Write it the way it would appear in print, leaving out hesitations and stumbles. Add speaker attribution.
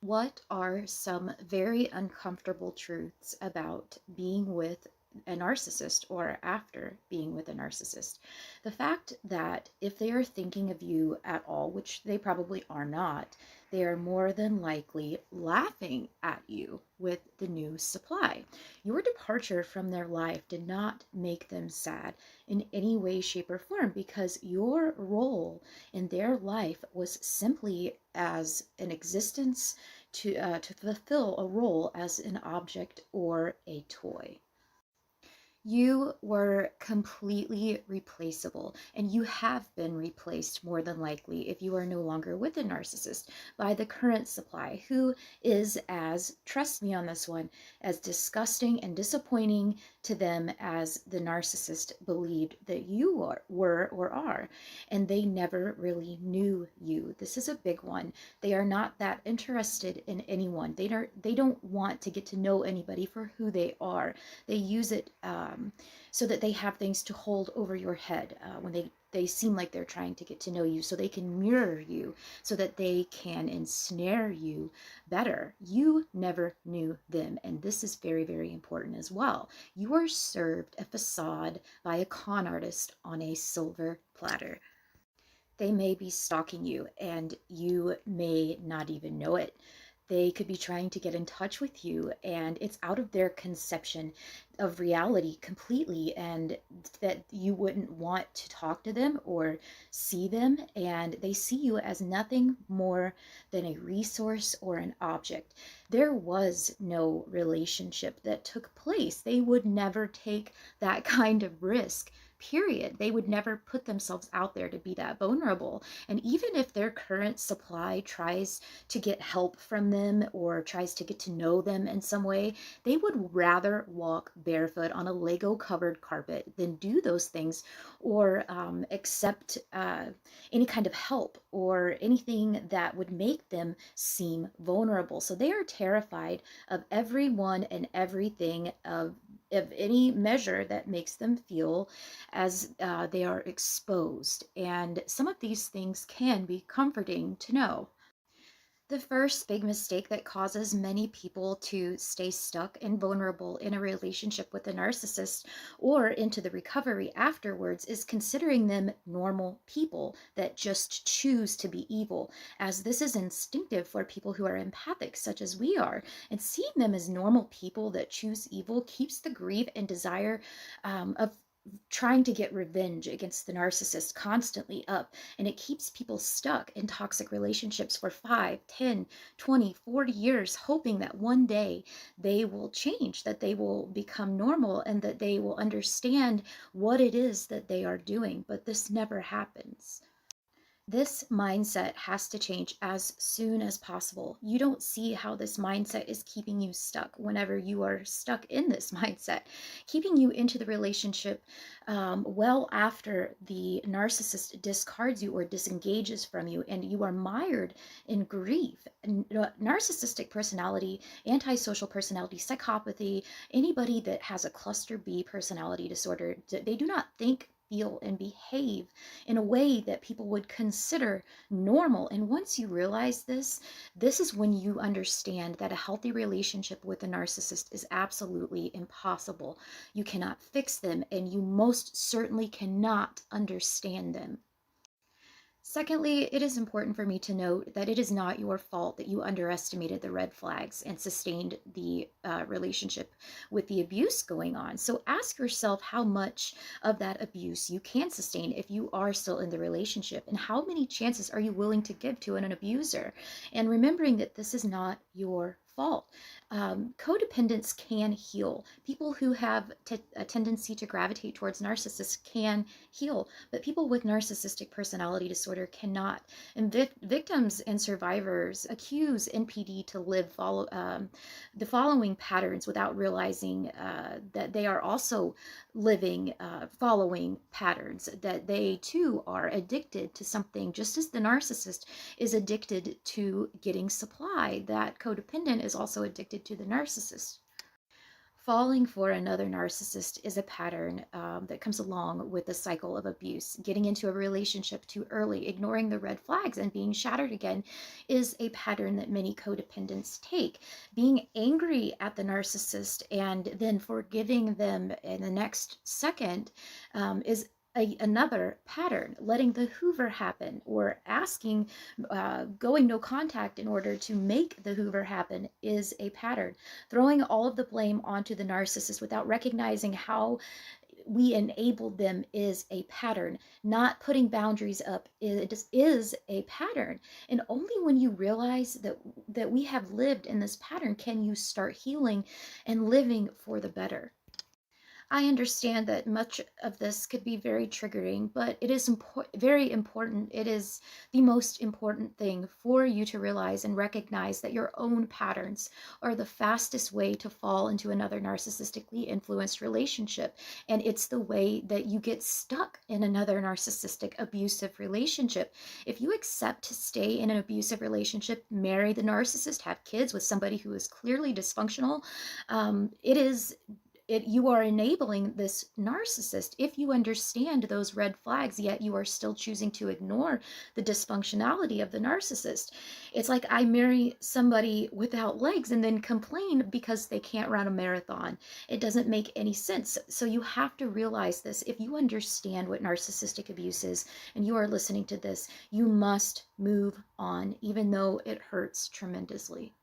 Speaker 1: What are some very uncomfortable truths about being with a narcissist or after being with a narcissist? The fact that if they are thinking of you at all, which they probably are not, they are more than likely laughing at you with the new supply. Your departure from their life did not make them sad in any way, shape, or form because your role in their life was simply as an existence to fulfill a role as an object or a toy. You were completely replaceable, and you have been replaced more than likely if you are no longer with a narcissist by the current supply, who is as, trust me on this one, as disgusting and disappointing to them as the narcissist believed that you were or are. And they never really knew you. This is a big one. They are not that interested in anyone. They don't want to get to know anybody for who they are. They use it so that they have things to hold over your head when they seem like they're trying to get to know you, so they can mirror you, so that they can ensnare you better. You never knew them, and this is very, very important as well. You are served a facade by a con artist on a silver platter. They may be stalking you, and you may not even know it. They could be trying to get in touch with you, and it's out of their conception of reality completely, and that you wouldn't want to talk to them or see them, and they see you as nothing more than a resource or an object. There was no relationship that took place. They would never take that kind of risk. Period. They would never put themselves out there to be that vulnerable. And even if their current supply tries to get help from them or tries to get to know them in some way, they would rather walk barefoot on a Lego covered carpet than do those things or accept any kind of help or anything that would make them seem vulnerable. So they are terrified of everyone and everything, of any measure that makes them feel as they are exposed. And some of these things can be comforting to know. The first big mistake that causes many people to stay stuck and vulnerable in a relationship with a narcissist or into the recovery afterwards is considering them normal people that just choose to be evil, as this is instinctive for people who are empathic, such as we are. And seeing them as normal people that choose evil keeps the grief and desire of trying to get revenge against the narcissist constantly up, and it keeps people stuck in toxic relationships for 5, 10, 20, 40 years, hoping that one day they will change, that they will become normal, and that they will understand what it is that they are doing. But this never happens. This mindset has to change as soon as possible. You don't see how this mindset is keeping you stuck whenever you are stuck in this mindset, keeping you into the relationship well after the narcissist discards you or disengages from you, and you are mired in grief. Narcissistic personality, antisocial personality, psychopathy, anybody that has a cluster B personality disorder, they do not think, feel, and behave in a way that people would consider normal. And once you realize this, this is when you understand that a healthy relationship with a narcissist is absolutely impossible. You cannot fix them, and you most certainly cannot understand them. Secondly, it is important for me to note that it is not your fault that you underestimated the red flags and sustained the relationship with the abuse going on. So ask yourself how much of that abuse you can sustain if you are still in the relationship, and how many chances are you willing to give to an abuser? And remembering that this is not your fault. Codependents can heal. People who have a tendency to gravitate towards narcissists can heal, but people with narcissistic personality disorder cannot. And victims and survivors accuse NPD to live the following patterns without realizing that they are also living following patterns, that they too are addicted to something, just as the narcissist is addicted to getting supply. That codependent is also addicted to the narcissist. Falling for another narcissist is a pattern that comes along with the cycle of abuse. Getting into a relationship too early, ignoring the red flags, and being shattered again is a pattern that many codependents take. Being angry at the narcissist and then forgiving them in the next second is another pattern. Letting the Hoover happen, or asking, going no contact in order to make the Hoover happen, is a pattern. Throwing all of the blame onto the narcissist without recognizing how we enabled them is a pattern. Not putting boundaries up is a pattern. And only when you realize that we have lived in this pattern can you start healing and living for the better. I understand that much of this could be very triggering, but it is very important. It is the most important thing for you to realize and recognize that your own patterns are the fastest way to fall into another narcissistically influenced relationship. And it's the way that you get stuck in another narcissistic abusive relationship. If you accept to stay in an abusive relationship, marry the narcissist, have kids with somebody who is clearly dysfunctional, you are enabling this narcissist. If you understand those red flags, yet you are still choosing to ignore the dysfunctionality of the narcissist. It's like I marry somebody without legs and then complain because they can't run a marathon. It doesn't make any sense. So you have to realize this. If you understand what narcissistic abuse is and you are listening to this, you must move on, even though it hurts tremendously.